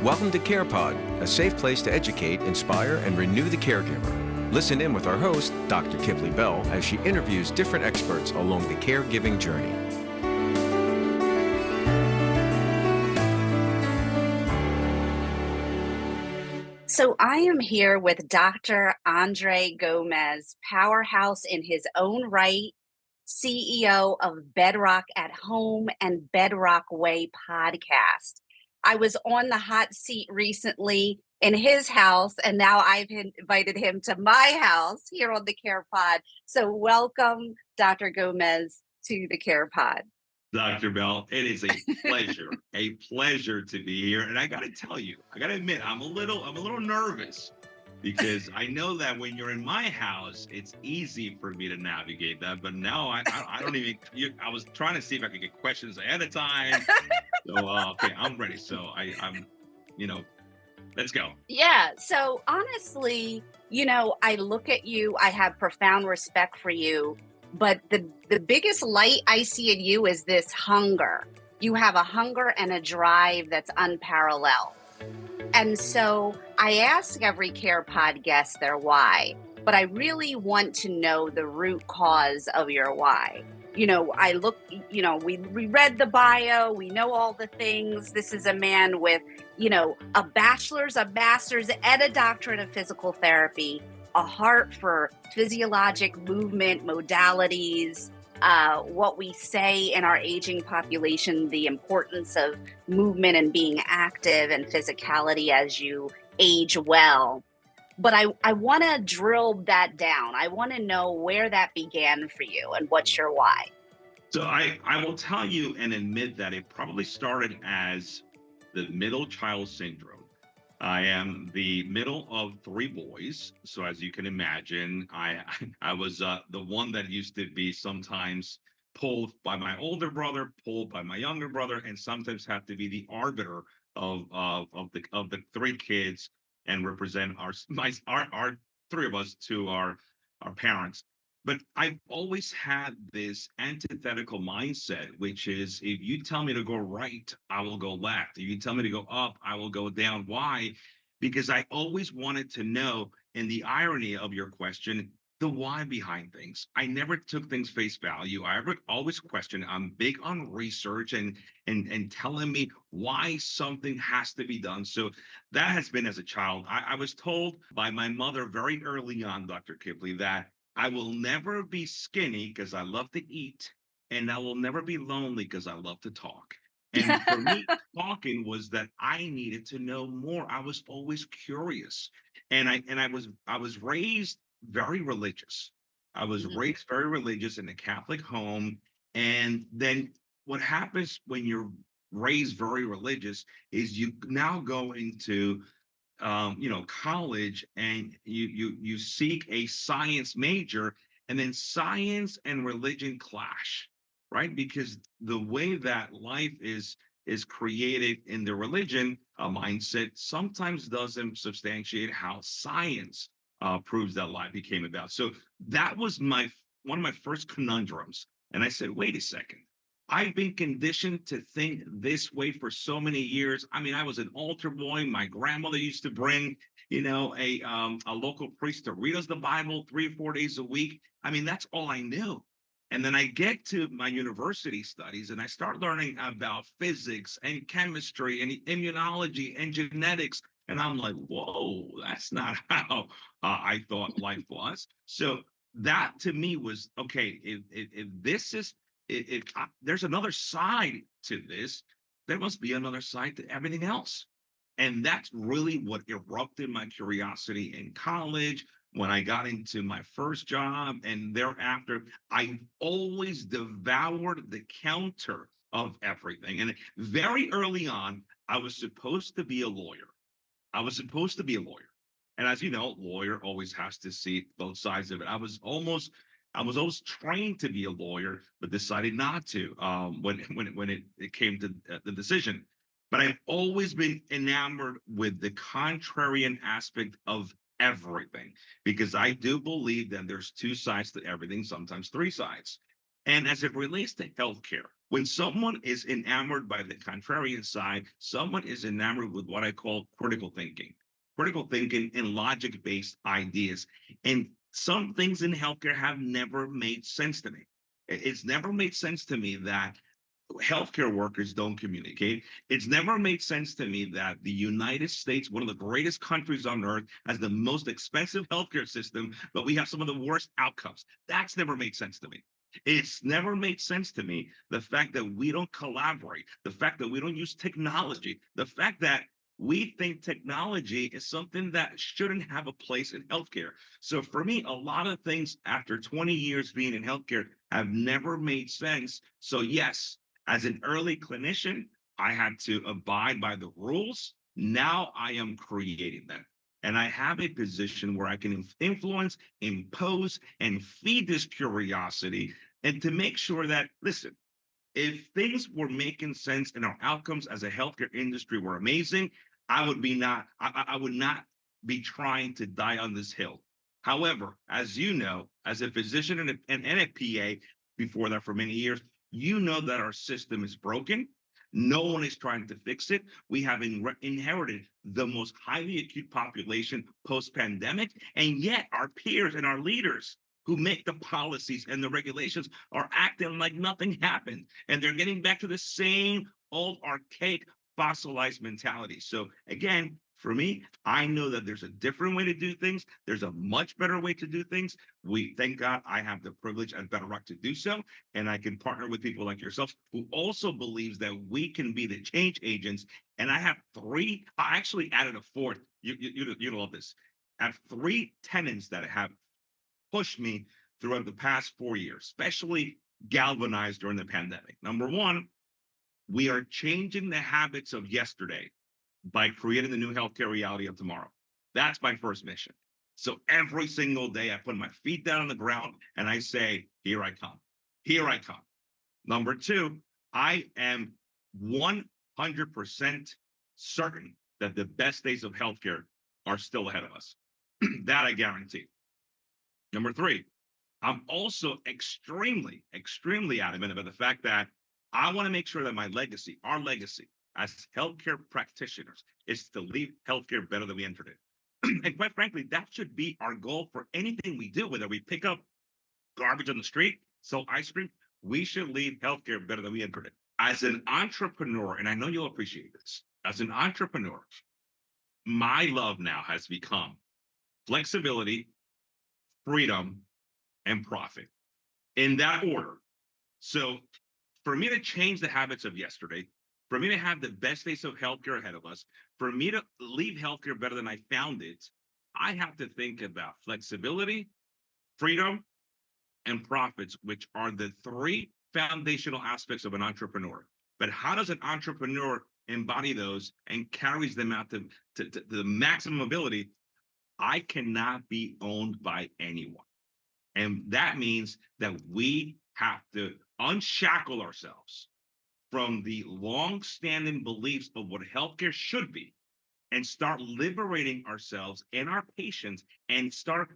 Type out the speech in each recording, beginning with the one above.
Welcome to CarePod, a safe place to educate, inspire, and renew the caregiver. Listen in with our host, Dr. Kipley Bell, as she interviews different experts along the caregiving journey. So I am here with Dr. Andre Gomez, powerhouse in his own right, CEO of Bedrock at Home and Bedrock Way podcast. I was on the hot seat recently in his house, and now I've invited him to my house here on the Care Pod. So welcome, Dr. Gomez, to the Care Pod. Dr. Bell, it is a pleasure to be here. And I got to tell you, I got to admit, I'm a little nervous because I know that when you're in my house, it's easy for me to navigate that. But now I don't even. I was trying to see if I could get questions ahead of time. So okay, I'm ready. So I'm, let's go. Yeah. So honestly, I look at you. I have profound respect for you. But the biggest light I see in you is this hunger. You have a hunger and a drive that's unparalleled. And so I ask every Care Pod guest their why, but I really want to know the root cause of your why. I look, we read the bio, we know all the things. This is a man with, a bachelor's, a master's, and a doctorate of physical therapy, a heart for physiologic movement modalities, what we say in our aging population, the importance of movement and being active and physicality as you age well. But I want to drill that down. I want to know where that began for you and what's your why. So I will tell you and admit that it probably started as the middle child syndrome. I am the middle of three boys. So as you can imagine, I was the one that used to be sometimes pulled by my older brother, pulled by my younger brother, and sometimes have to be the arbiter of the three kids and represent our three of us to our parents. But I've always had this antithetical mindset, which is if you tell me to go right, I will go left. If you tell me to go up, I will go down. Why? Because I always wanted to know, and the irony of your question, the why behind things. I never took things face value. I always questioned. I'm big on research and telling me why something has to be done. So that has been as a child. I was told by my mother very early on, Dr. Kipley, that I will never be skinny because I love to eat, and I will never be lonely because I love to talk. And for me, talking was that I needed to know more. I was always curious, and I was raised very religious. I was raised very religious in a Catholic home, and then what happens when you're raised very religious is you now go into college, and you seek a science major, and then science and religion clash, right? Because the way that life is created in the religion mindset sometimes doesn't substantiate how science proves that life became about. So that was one of my first conundrums, and I said, wait a second. I've been conditioned to think this way for so many years. I mean, I was an altar boy. My grandmother used to bring, a local priest to read us the Bible 3 or 4 days a week. I mean, that's all I knew. And then I get to my university studies and I start learning about physics and chemistry and immunology and genetics. And I'm like, whoa, that's not how I thought life was. So that to me was okay. If this is if there's another side to this, there must be another side to everything else. And that's really what erupted my curiosity in college, when I got into my first job. And thereafter, I always devoured the counter of everything. And very early on, I was supposed to be a lawyer. I was supposed to be a lawyer. And as you know, lawyer always has to see both sides of it. I was always trained to be a lawyer, but decided not to when it came to the decision. But I've always been enamored with the contrarian aspect of everything, because I do believe that there's two sides to everything, sometimes three sides. And as it relates to healthcare, When someone is enamored by the contrarian side, someone is enamored with what I call critical thinking and logic-based ideas. And some things in healthcare have never made sense to me. It's never made sense to me that healthcare workers don't communicate. It's never made sense to me that the United States, one of the greatest countries on earth, has the most expensive healthcare system, but we have some of the worst outcomes. That's never made sense to me. It's never made sense to me the fact that we don't collaborate, the fact that we don't use technology, the fact that we think technology is something that shouldn't have a place in healthcare. So for me, a lot of things after 20 years being in healthcare have never made sense. So yes, as an early clinician, I had to abide by the rules. Now I am creating them. And I have a position where I can influence, impose, and feed this curiosity and to make sure that, listen, if things were making sense and our outcomes as a healthcare industry were amazing, I would not be trying to die on this hill. However, as you know, as a physician and a PA before that for many years, you know that our system is broken. No one is trying to fix it. We have inherited the most highly acute population post-pandemic, and yet our peers and our leaders who make the policies and the regulations are acting like nothing happened. And they're getting back to the same old archaic fossilized mentality. So again, for me, I know that there's a different way to do things. There's a much better way to do things. Thank God I have the privilege at Bedrock to do so. And I can partner with people like yourself who also believes that we can be the change agents. And I have three, I actually added a fourth. You love this. I have three tenets that have pushed me throughout the past 4 years, especially galvanized during the pandemic. Number one, we are changing the habits of yesterday by creating the new healthcare reality of tomorrow. That's my first mission. So every single day, I put my feet down on the ground and I say, here I come. Here I come. Number two, I am 100% certain that the best days of healthcare are still ahead of us. That I guarantee. Number three, I'm also extremely adamant about the fact that I want to make sure that my legacy, our legacy as healthcare practitioners, is to leave healthcare better than we entered it. And quite frankly, that should be our goal for anything we do, whether we pick up garbage on the street, sell ice cream, we should leave healthcare better than we entered it. As an entrepreneur, and I know you'll appreciate this, as an entrepreneur, my love now has become flexibility, freedom, and profit in that order. So for me to change the habits of yesterday, for me to have the best days of healthcare ahead of us, for me to leave healthcare better than I found it, I have to think about flexibility, freedom, and profits, which are the three foundational aspects of an entrepreneur. But how does an entrepreneur embody those and carries them out to the maximum ability? I cannot be owned by anyone. And that means that we have to unshackle ourselves from the long-standing beliefs of what healthcare should be and start liberating ourselves and our patients and start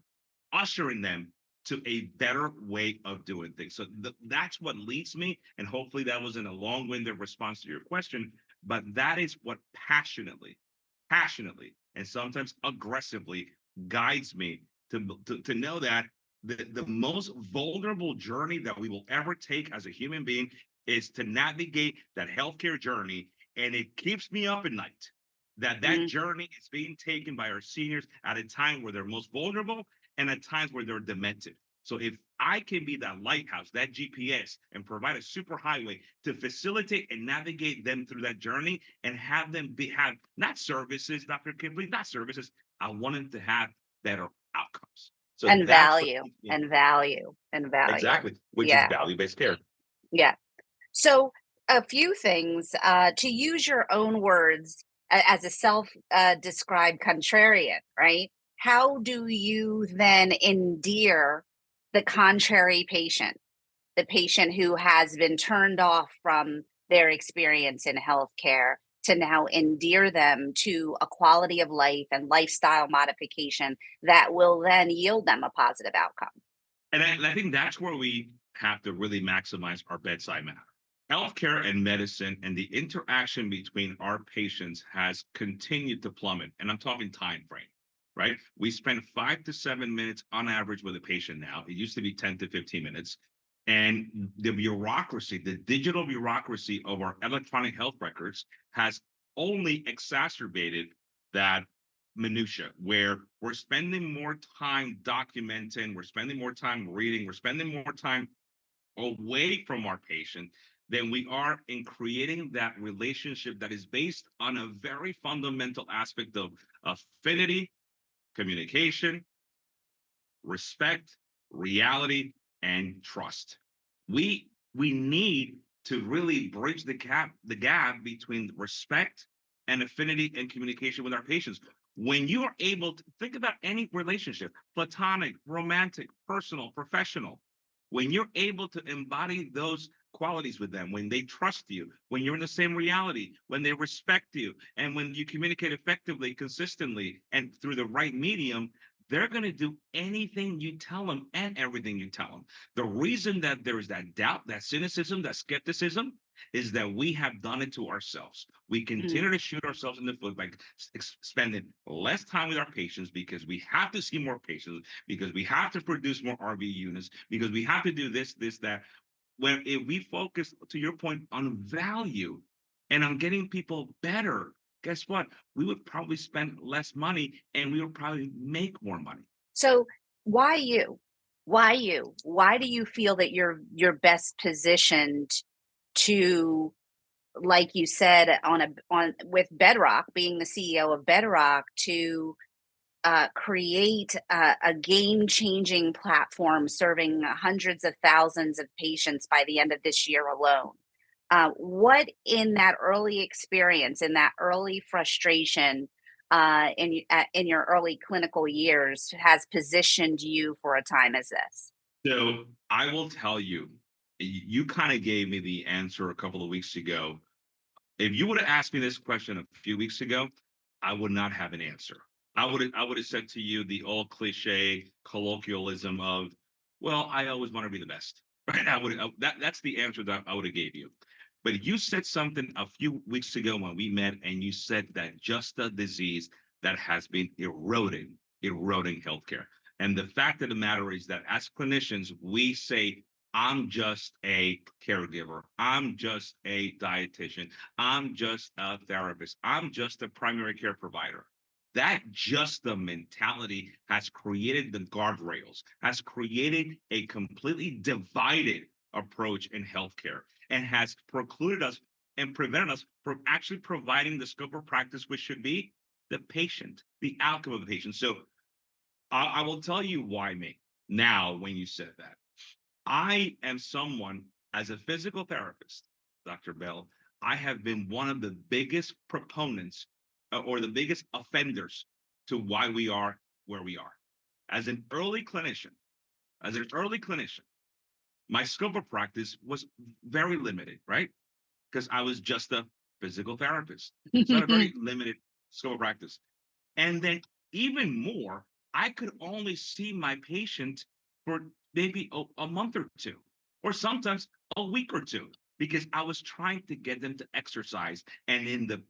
ushering them to a better way of doing things. So that's what leads me. And hopefully that wasn't a long-winded response to your question, but that is what passionately, and sometimes aggressively guides me to know that the most vulnerable journey that we will ever take as a human being is to navigate that healthcare journey. And it keeps me up at night that journey is being taken by our seniors at a time where they're most vulnerable and at times where they're demented. So if I can be that lighthouse, that GPS, and provide a super highway to facilitate and navigate them through that journey and have them have not services, Dr. Kimberly, not services. I want them to have better outcomes. So and that's value and value. Exactly, which is Yeah. value-based care. Yeah. So a few things, to use your own words as a self-described contrarian, right? How do you then endear the contrary patient, the patient who has been turned off from their experience in healthcare, to now endear them to a quality of life and lifestyle modification that will then yield them a positive outcome? And I think that's where we have to really maximize our bedside manner. Healthcare and medicine and the interaction between our patients has continued to plummet. And I'm talking time frame, right? We spend 5 to 7 minutes on average with a patient now. It used to be 10 to 15 minutes. And the bureaucracy, the digital bureaucracy of our electronic health records has only exacerbated that minutia where we're spending more time documenting, we're spending more time reading, we're spending more time away from our patient than we are in creating that relationship that is based on a very fundamental aspect of affinity, communication, respect, reality, and trust. We need to really bridge the gap between respect and affinity and communication with our patients. When you are able to think about any relationship, platonic, romantic, personal, professional, when you're able to embody those qualities with them, when they trust you, when you're in the same reality, when they respect you, and when you communicate effectively, consistently, and through the right medium, they're going to do anything you tell them and everything you tell them. The reason that there is that doubt, that cynicism, that skepticism is that we have done it to ourselves. We Mm. continue to shoot ourselves in the foot by spending less time with our patients because we have to see more patients, because we have to produce more RV units, because we have to do this, this, that. When if we focus, to your point, on value and on getting people better, guess what? We would probably spend less money and we would probably make more money. So why you? Why you? Why do you feel that you're best positioned to, like you said, on with Bedrock, being the CEO of Bedrock, to create a game changing platform serving hundreds of thousands of patients by the end of this year alone? What in that early experience, in that early frustration, in your early clinical years, has positioned you for a time as this? So I will tell you, you kind of gave me the answer a couple of weeks ago. If you would have asked me this question a few weeks ago, I would not have an answer. I would have said to you the old cliche colloquialism of, well, I always want to be the best. Right? That's the answer that I would have gave you. But you said something a few weeks ago when we met, and you said that just a disease that has been eroding healthcare. And the fact of the matter is that as clinicians, we say, I'm just a caregiver. I'm just a dietitian. I'm just a therapist. I'm just a primary care provider. That just the mentality has created the guardrails, has created a completely divided approach in healthcare, and has precluded us and prevented us from actually providing the scope of practice, which should be the patient, the outcome of the patient. So I will tell you why me now when you said that. I am someone, as a physical therapist, Dr. Bell, I have been one of the biggest proponents or the biggest offenders to why we are where we are. As an early clinician, as an early clinician, my scope of practice was very limited, right? Because I was just a physical therapist. So I had a very limited scope of practice. And then even more, I could only see my patient for maybe a month or two, or sometimes a week or two, because I was trying to get them to exercise. And in the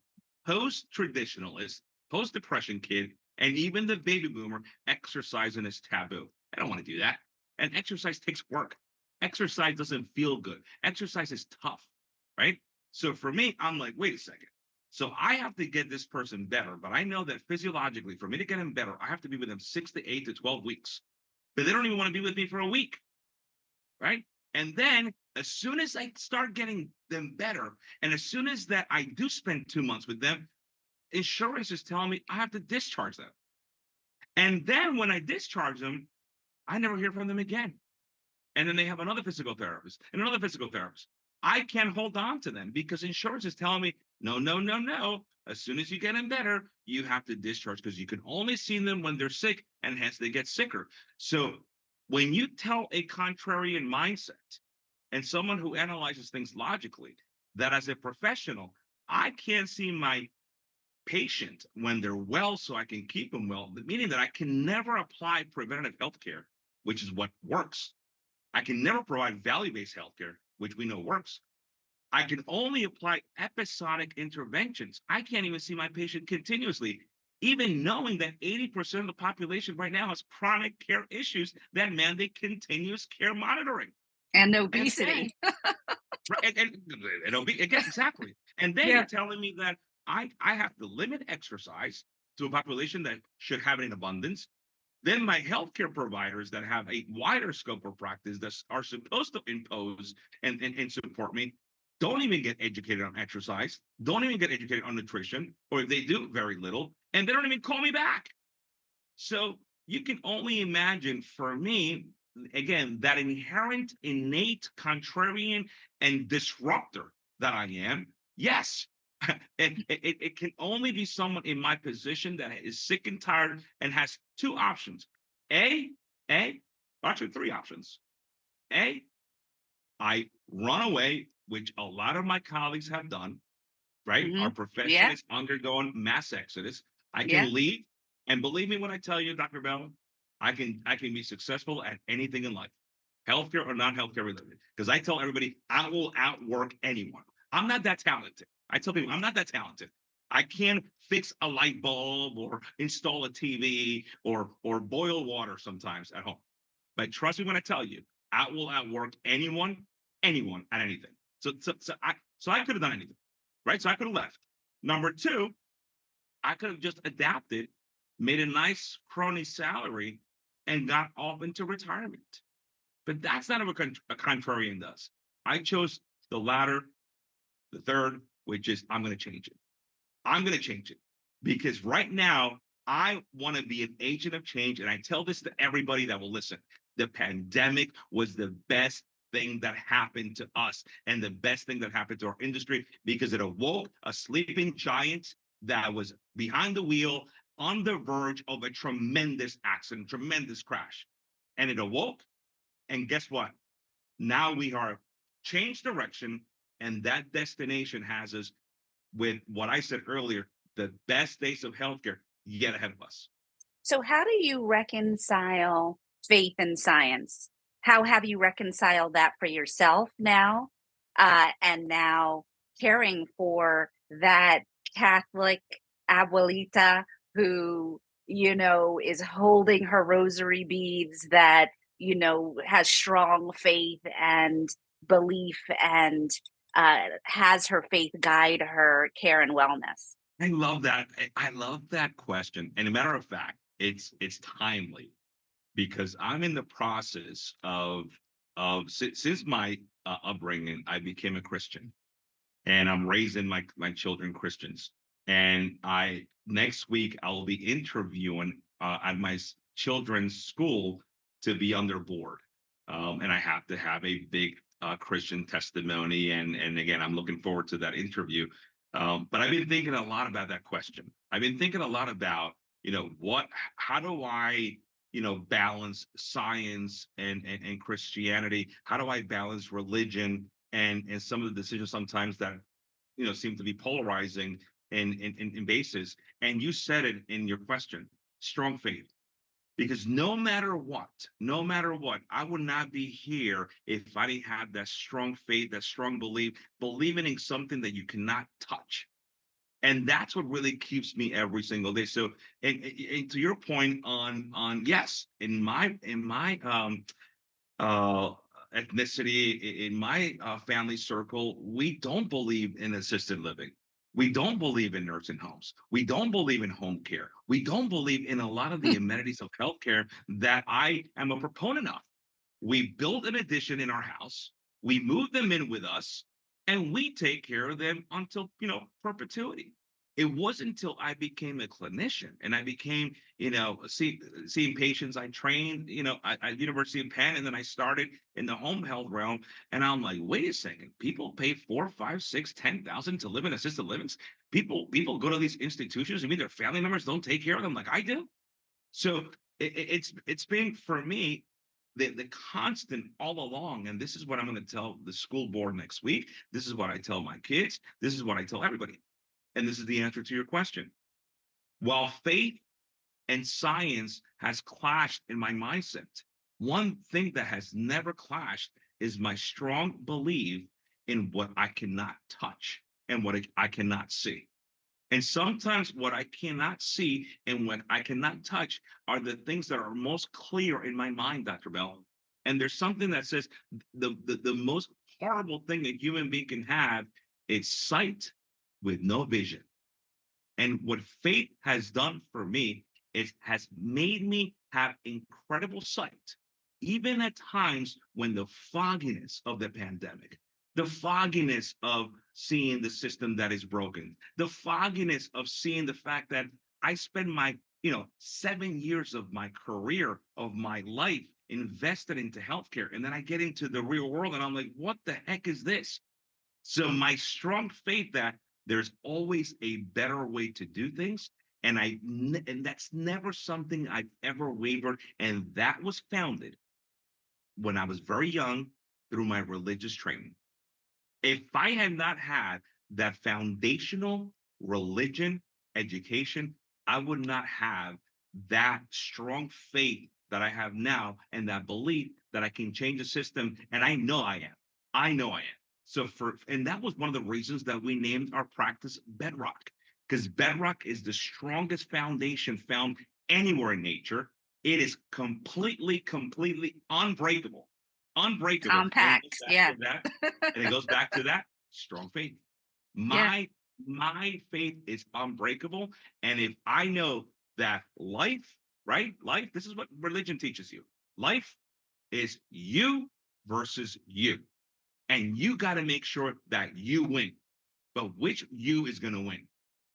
post-traditionalist, post-depression kid, and even the baby boomer, exercising is taboo. I don't want to do that. And exercise takes work. Exercise doesn't feel good. Exercise is tough, right? So for me, I'm like, wait a second. So I have to get this person better, but I know that physiologically, for me to get him better, I have to be with them 6 to 8 to 12 weeks. But they don't even want to be with me for a week, right? And then as soon as I start getting them better, and as soon as that I do spend 2 months with them, insurance is telling me I have to discharge them. And then when I discharge them, I never hear from them again. And then they have another physical therapist and another physical therapist. I can't hold on to them because insurance is telling me, no, no, no, no. As soon as you get them better, you have to discharge because you can only see them when they're sick, and hence they get sicker. So when you tell a contrarian mindset and someone who analyzes things logically, that as a professional, I can't see my patient when they're well so I can keep them well, meaning that I can never apply preventative healthcare, which is what works. I can never provide value-based healthcare, which we know works. I can only apply episodic interventions. I can't even see my patient continuously, even knowing that 80% of the population right now has chronic care issues that mandate continuous care monitoring. And And then, obesity. right, and it'll be again, exactly. And then Yeah. you're telling me that I have to limit exercise to a population that should have it in abundance. Then my healthcare providers that have a wider scope of practice that are supposed to impose and support me don't even get educated on exercise, don't even get educated on nutrition, or if they do, very little, and they don't even call me back. So you can only imagine for me, again, that inherent, innate, contrarian, and disruptor that I am. Yes, it can only be someone in my position that is sick and tired and has two options. A, A, actually three options. A, I run away, which a lot of my colleagues have done, right? Hmm. Our profession Yeah. is undergoing mass exodus. I Yeah. can leave, and believe me when I tell you, Dr. Bell, I can be successful at anything in life, healthcare or non-healthcare related. Because I tell everybody I will outwork anyone. I'm not that talented. I tell people I'm not that talented. I can fix a light bulb or install a TV or boil water sometimes at home. But trust me when I tell you, I will outwork anyone at anything. So I could have done anything, right? So I could have left. Number two, I could have just adapted, made a nice crony salary, and got off into retirement. But that's not what a contrarian does. I chose the latter, the third, which is I'm going to change it. I'm going to change it because right now I want to be an agent of change. And I tell this to everybody that will listen. The pandemic was the best thing that happened to us and the best thing that happened to our industry because it awoke a sleeping giant that was behind the wheel on the verge of a tremendous accident, tremendous crash. And it awoke. And guess what? Now we are changed direction. And that destination has us with what I said earlier, the best days of healthcare yet ahead of us. So, how do you reconcile faith and science? How have you reconciled that for yourself now? And now caring for that Catholic abuelita who, is holding her rosary beads, that, has strong faith and belief and has her faith guide her care and wellness? I love that. I love that question. And a matter of fact, it's timely because I'm in the process of since my upbringing, I became a Christian, and I'm raising my children Christians. And I next week I'll be interviewing at my children's school to be on their board, and I have to have a big Christian testimony. And again, I'm looking forward to that interview. But I've been thinking a lot about that question. I've been thinking a lot about how do I balance science and Christianity? How do I balance religion and some of the decisions sometimes that seem to be polarizing in basis. And you said it in your question, strong faith. Because no matter what, I would not be here if I didn't have that strong faith, that strong belief, believing in something that you cannot touch. And that's what really keeps me every single day. So, and to your point on yes, in my uh, ethnicity, in my family circle, we don't believe in assisted living. We don't believe in nursing homes. We don't believe in home care. We don't believe in a lot of the amenities of healthcare that I am a proponent of. We build an addition in our house, we move them in with us, and we take care of them until, perpetuity. It wasn't until I became a clinician and I became, seeing patients. I trained, at University of Penn, and then I started in the home health realm. And I'm like, wait a second, people pay 4, 5, 6, 10,000 to live in assisted livings. People go to these institutions. I mean, their family members don't take care of them like I do. So it's been for me the constant all along, and this is what I'm going to tell the school board next week. This is what I tell my kids. This is what I tell everybody, and this is the answer to your question. While faith and science has clashed in my mindset, one thing that has never clashed is my strong belief in what I cannot touch and what I cannot see. And sometimes what I cannot see and what I cannot touch are the things that are most clear in my mind, Dr. Bell. And there's something that says the most horrible thing a human being can have is sight with no vision. And what faith has done for me is has made me have incredible sight, even at times when the fogginess of the pandemic, the fogginess of seeing the system that is broken, the fogginess of seeing the fact that I spend my, 7 years of my career, of my life invested into healthcare. And then I get into the real world and I'm like, what the heck is this? So my strong faith that there's always a better way to do things. And that's never something I've ever wavered. And that was founded when I was very young through my religious training. If I had not had that foundational religion education, I would not have that strong faith that I have now and that belief that I can change the system. And I know I am. I know I am. So and that was one of the reasons that we named our practice Bedrock, because Bedrock is the strongest foundation found anywhere in nature. It is completely unbreakable. Unbreakable. Compact. Yeah. And it goes back to that strong faith. My faith is unbreakable. And if I know that life, this is what religion teaches you. Life is you versus you. And you got to make sure that you win. But which you is going to win?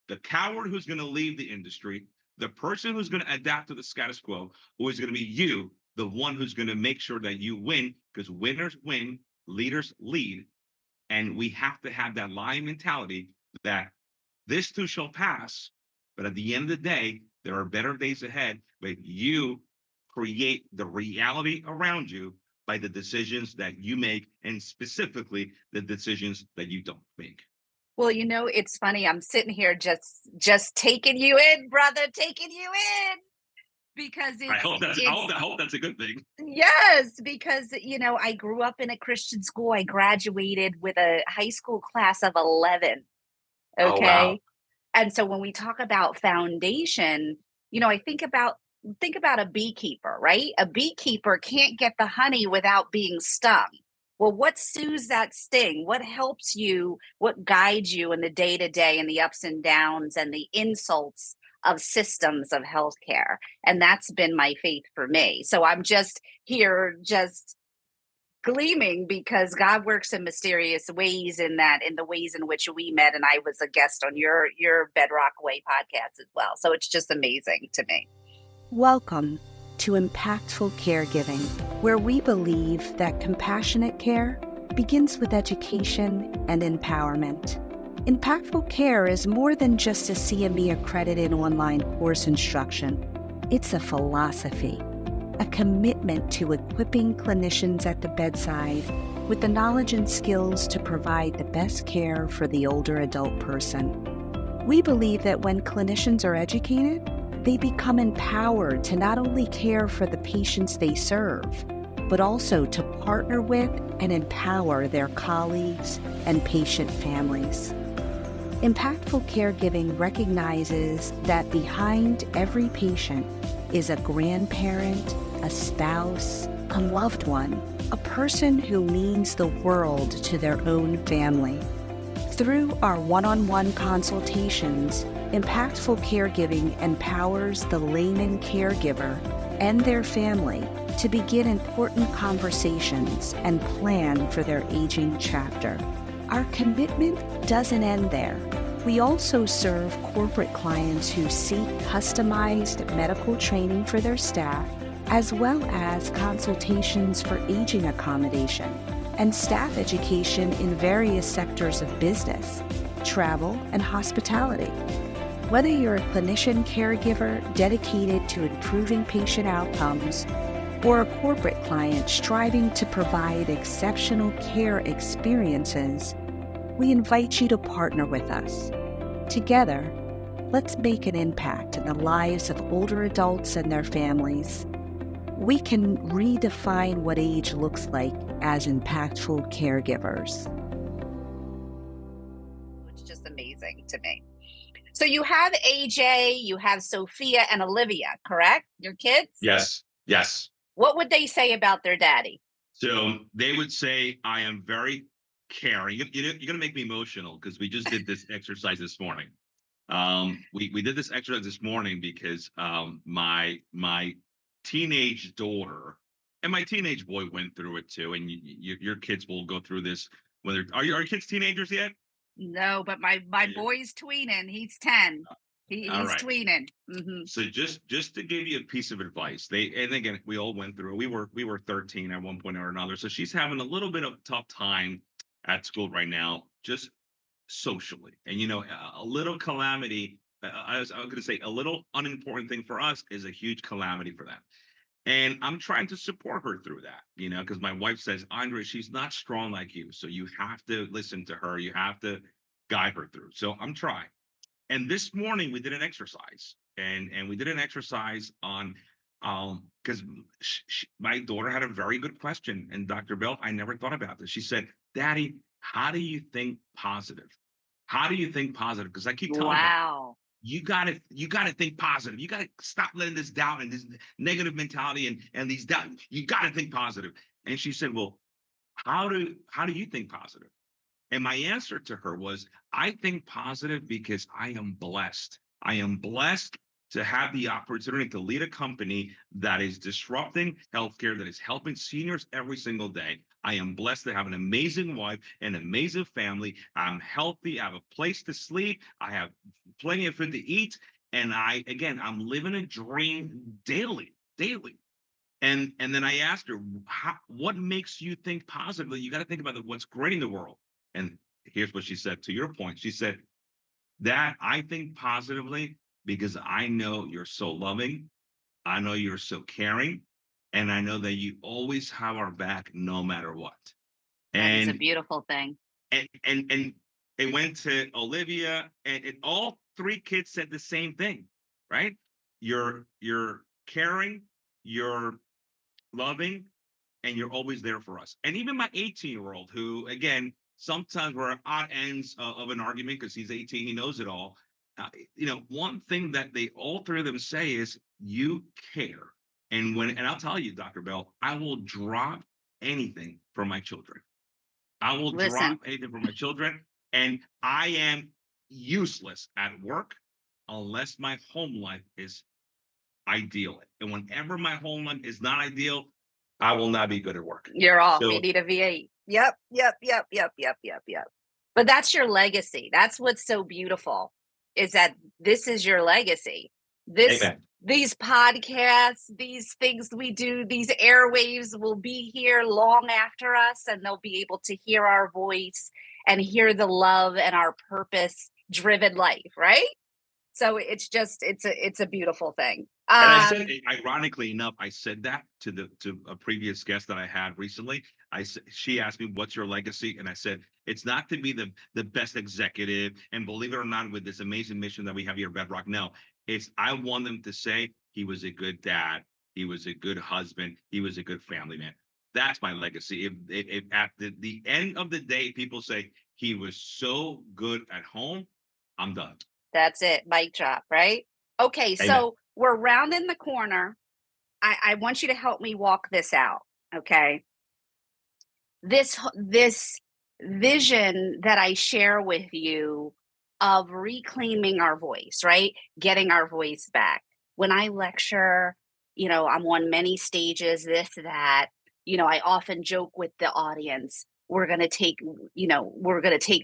The coward who's going to leave the industry, the person who's going to adapt to the status quo, or is going to be you, the one who's going to make sure that you win, because winners win, leaders lead. And we have to have that lion mentality that this too shall pass. But at the end of the day, there are better days ahead, but you create the reality around you by the decisions that you make, and specifically the decisions that you don't make. Well, it's funny. I'm sitting here just taking you in, brother, taking you in. Because I hope that's a good thing. Yes, because I grew up in a Christian school. I graduated with a high school class of 11. Okay. Oh, wow. And so when we talk about foundation, I think about a beekeeper, right? A beekeeper can't get the honey without being stung. Well, what soothes that sting? What helps you? What guides you in the day-to-day and the ups and downs and the insults of systems of healthcare? And that's been my faith for me. So I'm just here, just gleaming, because God works in mysterious ways in the ways in which we met. And I was a guest on your Bedrock Way podcast as well. So it's just amazing to me. Welcome to Impactful Caregiving, where we believe that compassionate care begins with education and empowerment. Impactful care is more than just a CME-accredited online course instruction. It's a philosophy, a commitment to equipping clinicians at the bedside with the knowledge and skills to provide the best care for the older adult person. We believe that when clinicians are educated, they become empowered to not only care for the patients they serve, but also to partner with and empower their colleagues and patient families. Impactful caregiving recognizes that behind every patient is a grandparent, a spouse, a loved one, a person who means the world to their own family. Through our one-on-one consultations, Impactful Caregiving empowers the layman caregiver and their family to begin important conversations and plan for their aging chapter. Our commitment doesn't end there. We also serve corporate clients who seek customized medical training for their staff, as well as consultations for aging accommodation and staff education in various sectors of business, travel, and hospitality. Whether you're a clinician caregiver dedicated to improving patient outcomes, or a corporate client striving to provide exceptional care experiences, we invite you to partner with us. Together, let's make an impact in the lives of older adults and their families. We can redefine what age looks like as impactful caregivers. to me. So you have AJ, you have Sophia and Olivia, correct? Your kids? Yes. Yes. What would they say about their daddy? So they would say, I am very caring. You're going to make me emotional because we just did this exercise this morning. We did this exercise this morning because my teenage daughter and my teenage boy went through it too. And your kids will go through this. Are your kids teenagers yet? No, but my boy's tweening. He's 10. He's right. tweening. Mm-hmm. So just to give you a piece of advice, and again, we all went through. We were 13 at one point or another. So she's having a little bit of tough time at school right now, just socially. And a little calamity. I was going to say a little unimportant thing for us is a huge calamity for them. And I'm trying to support her through that, because my wife says, Andre, she's not strong like you. So you have to listen to her. You have to guide her through. So I'm trying. And this morning we did an exercise and we did an exercise on, because my daughter had a very good question. And Dr. Bell, I never thought about this. She said, Daddy, how do you think positive? How do you think positive? Because I keep telling her, you gotta think positive. You gotta stop letting this doubt and this negative mentality and these doubt. You gotta think positive. And she said, well, how do you think positive? And my answer to her was, I think positive because I am blessed. I am blessed to have the opportunity to lead a company that is disrupting healthcare, that is helping seniors every single day. I am blessed to have an amazing wife, an amazing family. I'm healthy. I have a place to sleep. I have plenty of food to eat. And I'm living a dream daily. And then I asked her, what makes you think positively? You got to think about what's great in the world. And here's what she said, to your point. She said, Dad, I think positively because I know you're so loving. I know you're so caring. And I know that you always have our back no matter what. And it's a beautiful thing. And it went to Olivia, and all three kids said the same thing, right? You're caring, you're loving, and you're always there for us. And even my 18-year-old, who, again, sometimes we're at odd ends of an argument because he's 18, he knows it all. One thing that they all three of them say is, you care. And I'll tell you, Dr. Bell, I will drop anything for my children. I will drop anything for my children. And I am useless at work unless my home life is ideal. And whenever my home life is not ideal, I will not be good at work. You're off. You need a V8. Yep. But that's your legacy. That's what's so beautiful, is that this is your legacy. These podcasts, these things we do, these airwaves will be here long after us, and they'll be able to hear our voice and hear the love and our purpose-driven life, right? So it's a beautiful thing. And I said, ironically enough, I said that to a previous guest that I had recently. She asked me, what's your legacy? And I said, it's not to be the best executive. And believe it or not, with this amazing mission that we have here at Bedrock, no, I want them to say he was a good dad. He was a good husband. He was a good family man. That's my legacy. If at the end of the day, people say he was so good at home, I'm done. That's it. Mic drop, right? Okay. Amen. So we're rounding the corner. I want you to help me walk this out. Okay. This vision that I share with you of reclaiming our voice, right? Getting our voice back. When I lecture, I'm on many stages, this, that, I often joke with the audience, we're going to take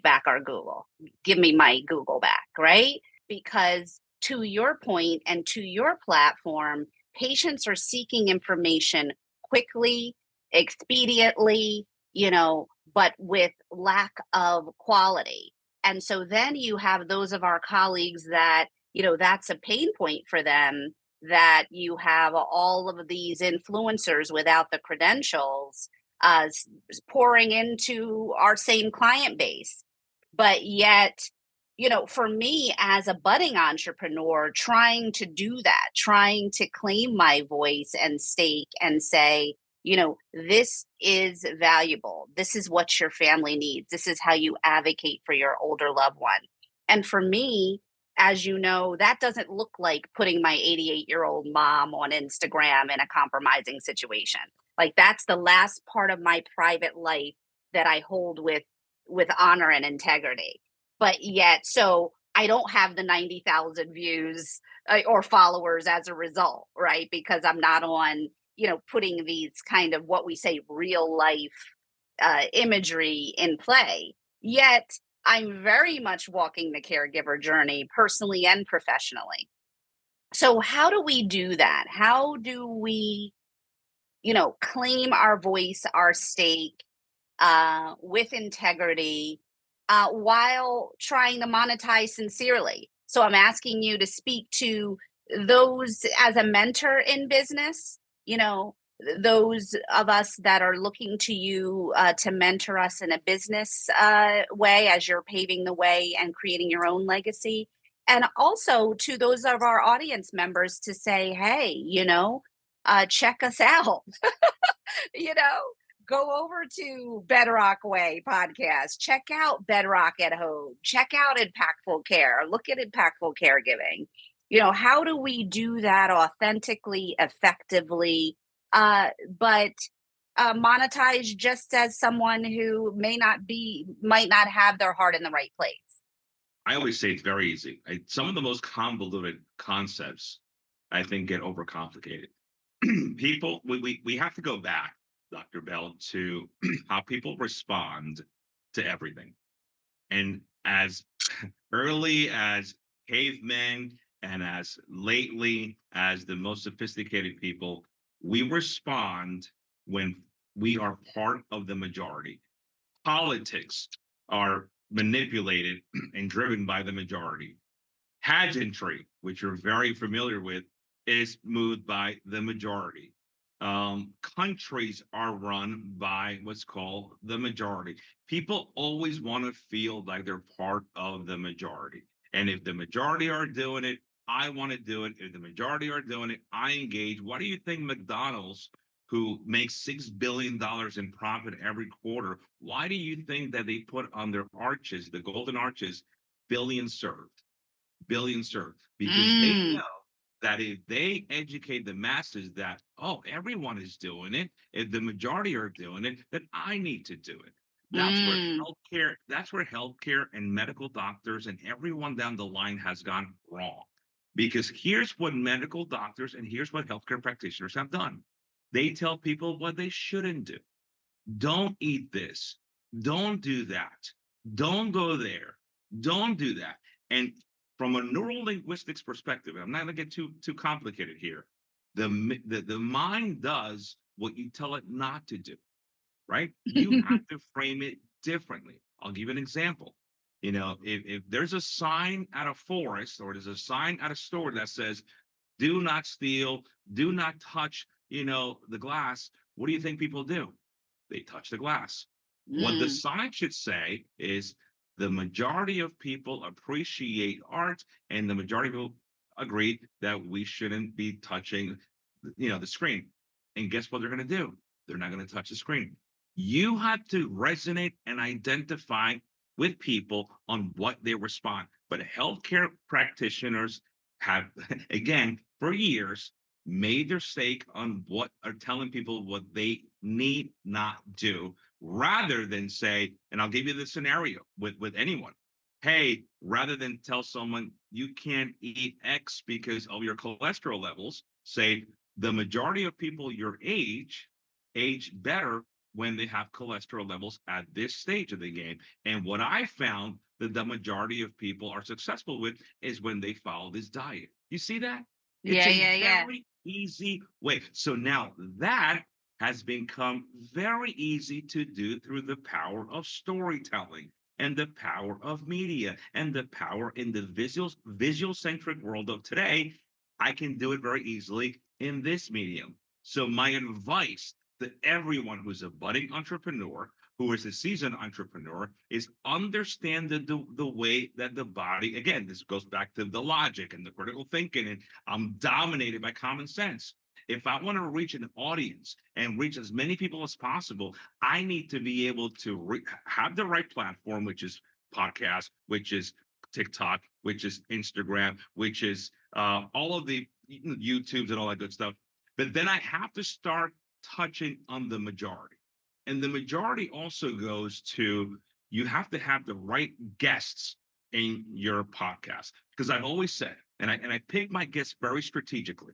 back our Google. Give me my Google back, right? Because to your point and to your platform, patients are seeking information quickly, expediently, but with lack of quality. And so then you have those of our colleagues that, that's a pain point for them, that you have all of these influencers without the credentials pouring into our same client base. But yet, for me as a budding entrepreneur, trying to do that, trying to claim my voice and stake and say, this is valuable. This is what your family needs. This is how you advocate for your older loved one. And for me, as you know, that doesn't look like putting my 88-year-old mom on Instagram in a compromising situation. Like that's the last part of my private life that I hold with honor and integrity. But yet, so I don't have the 90,000 views or followers as a result, right? Because I'm not on, putting these kind of what we say real life imagery in play. Yet I'm very much walking the caregiver journey personally and professionally. So, how do we do that? How do we, claim our voice, our stake with integrity while trying to monetize sincerely? So, I'm asking you to speak to those as a mentor in business, those of us that are looking to you to mentor us in a business way as you're paving the way and creating your own legacy. And also to those of our audience members to say, hey, check us out, you know, go over to Bedrock Way podcast, check out Bedrock at Home, check out Impactful Care, look at Impactful Caregiving. How do we do that authentically, effectively, but monetize just as someone who might not have their heart in the right place? I always say it's very easy. Some of the most convoluted concepts, I think, get overcomplicated. People, we have to go back, Dr. Bell, to how people respond to everything. And as early as cavemen and as lately as the most sophisticated people, we respond when we are part of the majority. Politics are manipulated and driven by the majority. Pageantry, which you're very familiar with, is moved by the majority. Countries are run by what's called the majority. People always want to feel like they're part of the majority. And if the majority are doing it, I want to do it. If the majority are doing it, I engage. What do you think McDonald's, who makes $6 billion in profit every quarter, why do you think that they put on their arches, the golden arches, billions served? Billions served. Because they know that if they educate the masses that, oh, everyone is doing it, if the majority are doing it, then I need to do it. That's where healthcare and medical doctors and everyone down the line has gone wrong. Because here's what medical doctors and here's what healthcare practitioners have done. They tell people what they shouldn't do. Don't eat this. Don't do that. Don't go there. Don't do that. And from a neural linguistics perspective, I'm not going to get too complicated here. The mind does what you tell it not to do, right? You have to frame it differently. I'll give you an example. If there's a sign at a forest or there's a sign at a store that says, do not steal, do not touch, the glass, what do you think people do? They touch the glass. What the sign should say is, the majority of people appreciate art, and the majority of people agree that we shouldn't be touching, the screen. And guess what they're going to do? They're not going to touch the screen. You have to resonate and identify with people on what they respond. But healthcare practitioners have, again, for years, made their stake on what are telling people what they need not do, rather than say, and I'll give you the scenario with anyone. Hey, rather than tell someone you can't eat X because of your cholesterol levels, say the majority of people your age better when they have cholesterol levels at this stage of the game. And what I found that the majority of people are successful with is when they follow this diet. You see that? It's a very easy way. So now that has become very easy to do through the power of storytelling and the power of media and the power in the visual centric world of today. I can do it very easily in this medium. So my advice to everyone who's a budding entrepreneur, who is a seasoned entrepreneur, is understand the way that the body, again, this goes back to the logic and the critical thinking, and I'm dominated by common sense. If I want to reach an audience and reach as many people as possible, I need to be able to have the right platform, which is podcast, which is TikTok, which is Instagram, which is all of the YouTubes and all that good stuff. But then I have to start touching on the majority. And the majority also goes to, you have to have the right guests in your podcast. Because I've always said, and I pick my guests very strategically.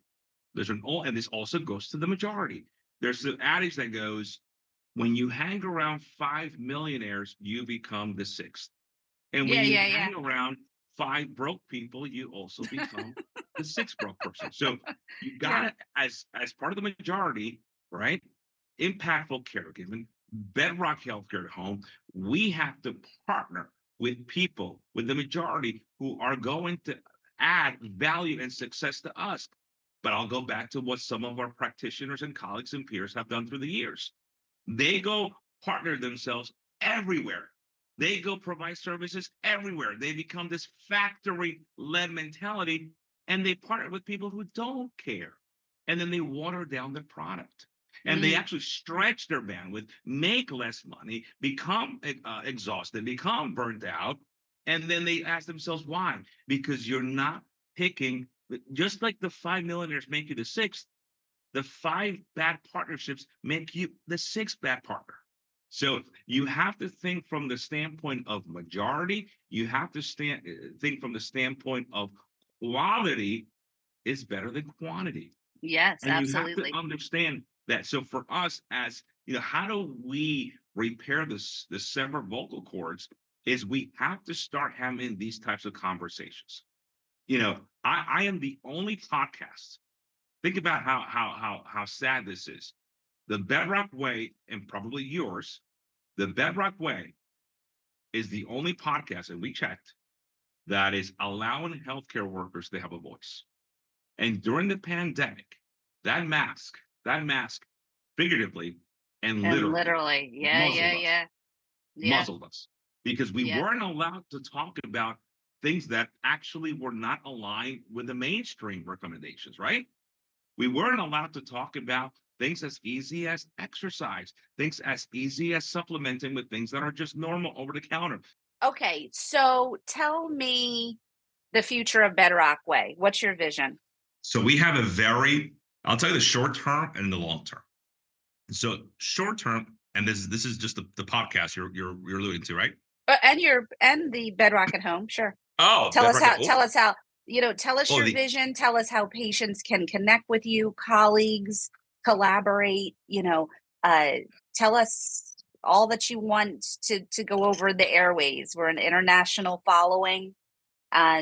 And this also goes to the majority. There's the adage that goes, when you hang around 5 millionaires, you become the sixth. And when you hang around 5 broke people, you also become the sixth broke person. So you got to, as part of the majority, right? Impactful caregiving, Bedrock Healthcare at home, we have to partner with people, with the majority who are going to add value and success to us. But I'll go back to what some of our practitioners and colleagues and peers have done through the years. They go partner themselves everywhere. They go provide services everywhere. They become this factory-led mentality, and they partner with people who don't care. And then they water down their product. And they actually stretch their bandwidth, make less money, become exhausted, become burned out. And then they ask themselves, why? Because you're not picking, just like the 5 millionaires make you the sixth, the 5 bad partnerships make you the sixth bad partner. So you have to think from the standpoint of majority. You have to think from the standpoint of quality is better than quantity. Yes, and absolutely. You have to understand that. So for us, as you know, how do we repair the severed vocal cords? Is we have to start having these types of conversations. You know, I am the only podcast. Think about how sad this is. The Bedrock Way, and probably yours, the Bedrock Way is the only podcast, and we checked, that is allowing healthcare workers to have a voice. And during the pandemic, that mask, figuratively and literally, muzzled us, because we weren't allowed to talk about things that actually were not aligned with the mainstream recommendations, right? We weren't allowed to talk about things as easy as exercise, things as easy as supplementing with things that are just normal over the counter. Okay, so tell me the future of Bedrock Way. What's your vision? So we have I'll tell you the short term and the long term. So short term, and this is just the podcast you're alluding to, right? And the Bedrock at home, sure. Oh, tell us how tell us your vision. Tell us how patients can connect with you, colleagues, collaborate. Tell us all that you want to go over the airways. We're an international following.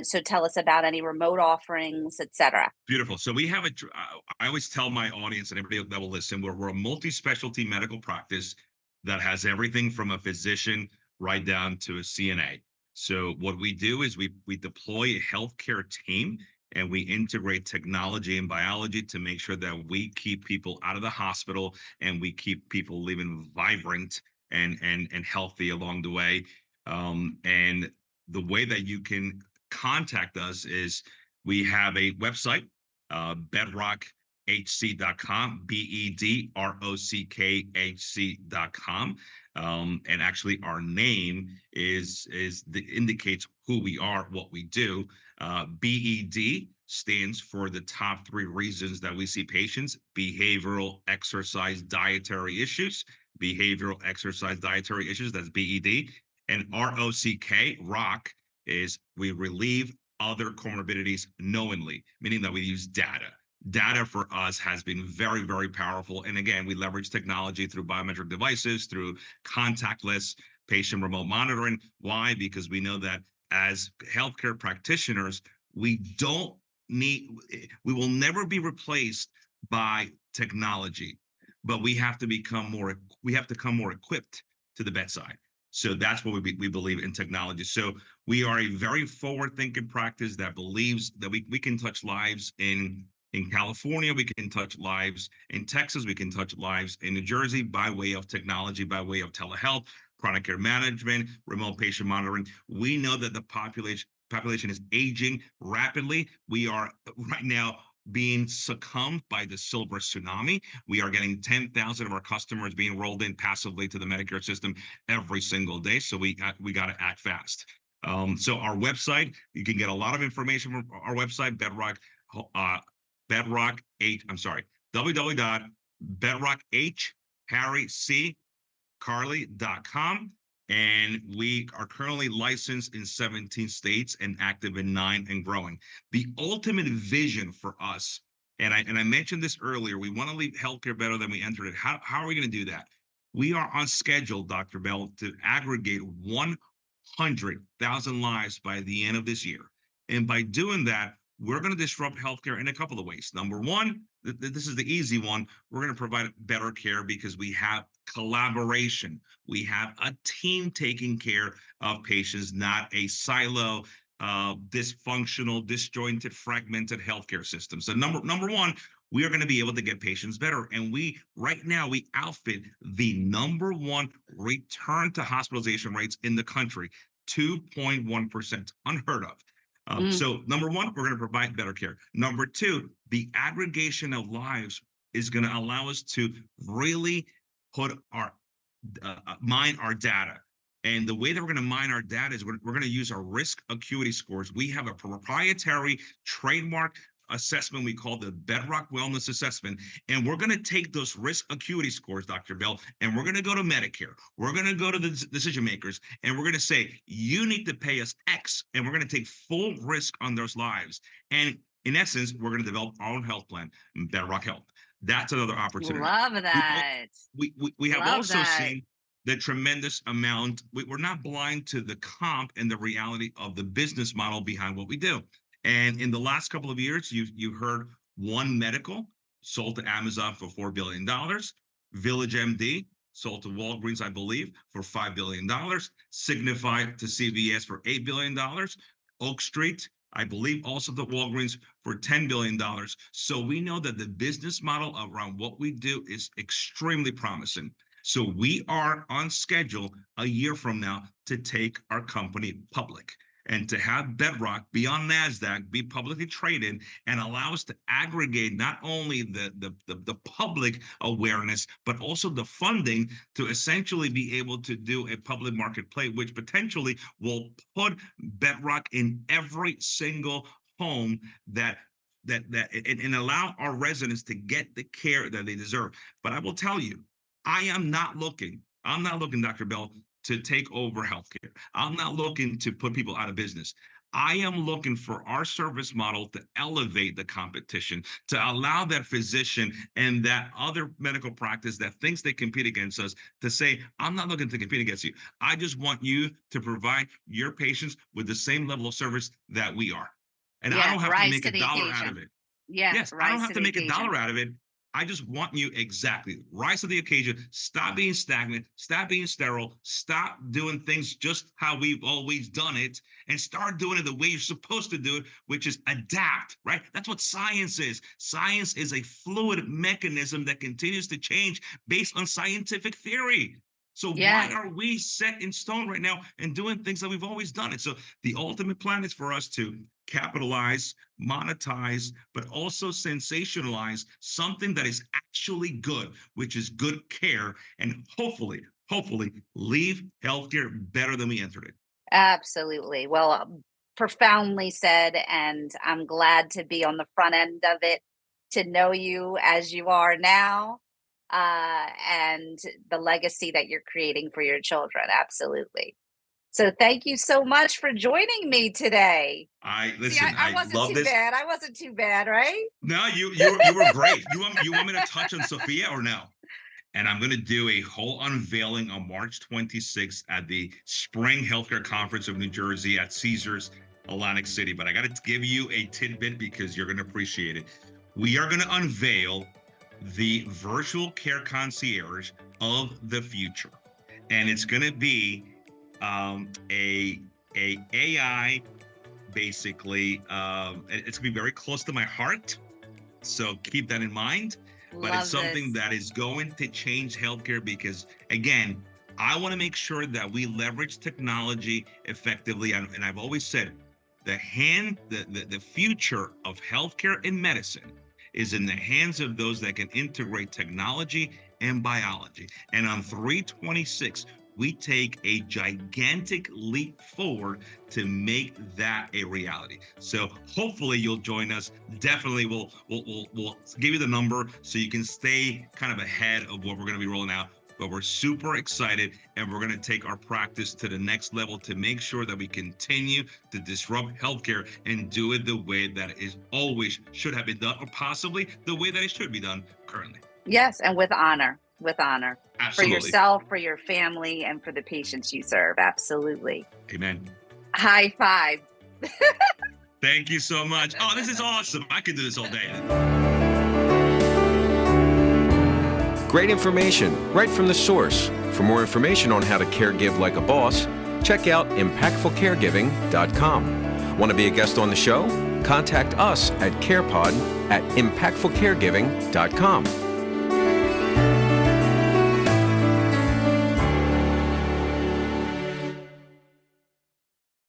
So tell us about any remote offerings, etc. Beautiful. So we have I always tell my audience and everybody that will listen, we're a multi-specialty medical practice that has everything from a physician right down to a CNA. So what we do is we deploy a healthcare team, and we integrate technology and biology to make sure that we keep people out of the hospital and we keep people living vibrant and healthy along the way. And the way that you can contact us is we have a website, bedrockhc.com, bedrockhc.com. And actually our name indicates who we are, what we do. BED stands for the top 3 reasons that we see patients: behavioral, exercise, dietary issues. Behavioral, exercise, dietary issues, that's BED. And ROCK is we relieve other comorbidities knowingly, meaning that we use data. Data for us has been very, very powerful. And again, we leverage technology through biometric devices, through contactless patient remote monitoring. Why? Because we know that as healthcare practitioners, we will never be replaced by technology, but we have to come more equipped to the bedside. So that's what we believe in technology. So we are a very forward-thinking practice that believes that we can touch lives in California, we can touch lives in Texas, we can touch lives in New Jersey by way of technology, by way of telehealth, chronic care management, remote patient monitoring. We know that the population is aging rapidly. We are right now being succumbed by the silver tsunami. We are getting 10,000 of our customers being rolled in passively to the Medicare system every single day. So we got to act fast. So our website, you can get a lot of information from our website, Bedrock 8, I'm sorry, www.bedrock8harryccarley.com. And we are currently licensed in 17 states and active in 9 and growing. The ultimate vision for us, and I mentioned this earlier, we want to leave healthcare better than we entered it. How are we going to do that? We are on schedule, Dr. Bell, to aggregate 100,000 lives by the end of this year. And by doing that, we're going to disrupt healthcare in a couple of ways. Number one, this is the easy one. We're going to provide better care because we have collaboration. We have a team taking care of patients, not a silo, dysfunctional, disjointed, fragmented healthcare system. So number one, we are going to be able to get patients better. And right now, we outfit the number one return to hospitalization rates in the country, 2.1%, unheard of. So number one, we're going to provide better care. Number two, the aggregation of lives is going to allow us to really put mine our data. And the way that we're going to mine our data is we're going to use our risk acuity scores. We have a proprietary trademark assessment we call the Bedrock Wellness Assessment. And we're going to take those risk acuity scores, Dr. Bell, and we're going to go to Medicare. We're going to go to the decision makers, and we're going to say, you need to pay us X, and we're going to take full risk on those lives. And in essence, we're going to develop our own health plan, Bedrock Health. That's another opportunity. Love that. We have also seen the tremendous amount. We're not blind to the comp and the reality of the business model behind what we do. And in the last couple of years, you've heard One Medical sold to Amazon for $4 billion. Village MD sold to Walgreens, I believe, for $5 billion. Signify to CVS for $8 billion. Oak Street, I believe, also to Walgreens for $10 billion. So we know that the business model around what we do is extremely promising. So we are on schedule a year from now to take our company public and to have Bedrock be on NASDAQ, be publicly traded, and allow us to aggregate not only the public awareness, but also the funding to essentially be able to do a public market play, which potentially will put Bedrock in every single home and allow our residents to get the care that they deserve. But I will tell you, I'm not looking, Dr. Bell, to take over healthcare. I'm not looking to put people out of business. I am looking for our service model to elevate the competition, to allow that physician and that other medical practice that thinks they compete against us to say, I'm not looking to compete against you. I just want you to provide your patients with the same level of service that we are. And I don't have to make a dollar out of it. Yes, I don't have to make a dollar out of it. I just want you rise to the occasion, stop being stagnant, stop being sterile, stop doing things just how we've always done it, and start doing it the way you're supposed to do it, which is adapt, right? That's what science is. Science is a fluid mechanism that continues to change based on scientific theory. So why are we set in stone right now and doing things that we've always done it? So the ultimate plan is for us to capitalize, monetize, but also sensationalize something that is actually good, which is good care, and hopefully leave healthcare better than we entered it. Absolutely. Well, profoundly said, and I'm glad to be on the front end of it, to know you as you are now. And the legacy that you're creating for your children. Absolutely. So thank you so much for joining me today. I wasn't too bad. I wasn't too bad, right? No, you were great. You want me to touch on Sophia or no? And I'm going to do a whole unveiling on March 26th at the Spring Healthcare Conference of New Jersey at Caesars Atlantic City. But I got to give you a tidbit because you're going to appreciate it. We are going to unveil the virtual care concierge of the future, and it's going to be a AI, basically. It's going to be very close to my heart, so keep that in mind. But it's something that is going to change healthcare because, again, I want to make sure that we leverage technology effectively. And I've always said the future of healthcare and medicine is in the hands of those that can integrate technology and biology. And on 3/26, we take a gigantic leap forward to make that a reality. So hopefully you'll join us. Definitely we'll give you the number so you can stay kind of ahead of what we're going to be rolling out. But we're super excited, and we're going to take our practice to the next level to make sure that we continue to disrupt healthcare and do it the way that it is always should have been done, or possibly the way that it should be done currently. Yes, and with honor. Absolutely. For yourself, for your family, and for the patients you serve. Absolutely. Amen. High five. Thank you so much. Oh, this is awesome. I could do this all day. Great information right from the source. For more information on how to caregive like a boss, check out impactfulcaregiving.com. Want to be a guest on the show? Contact us at carepod@impactfulcaregiving.com.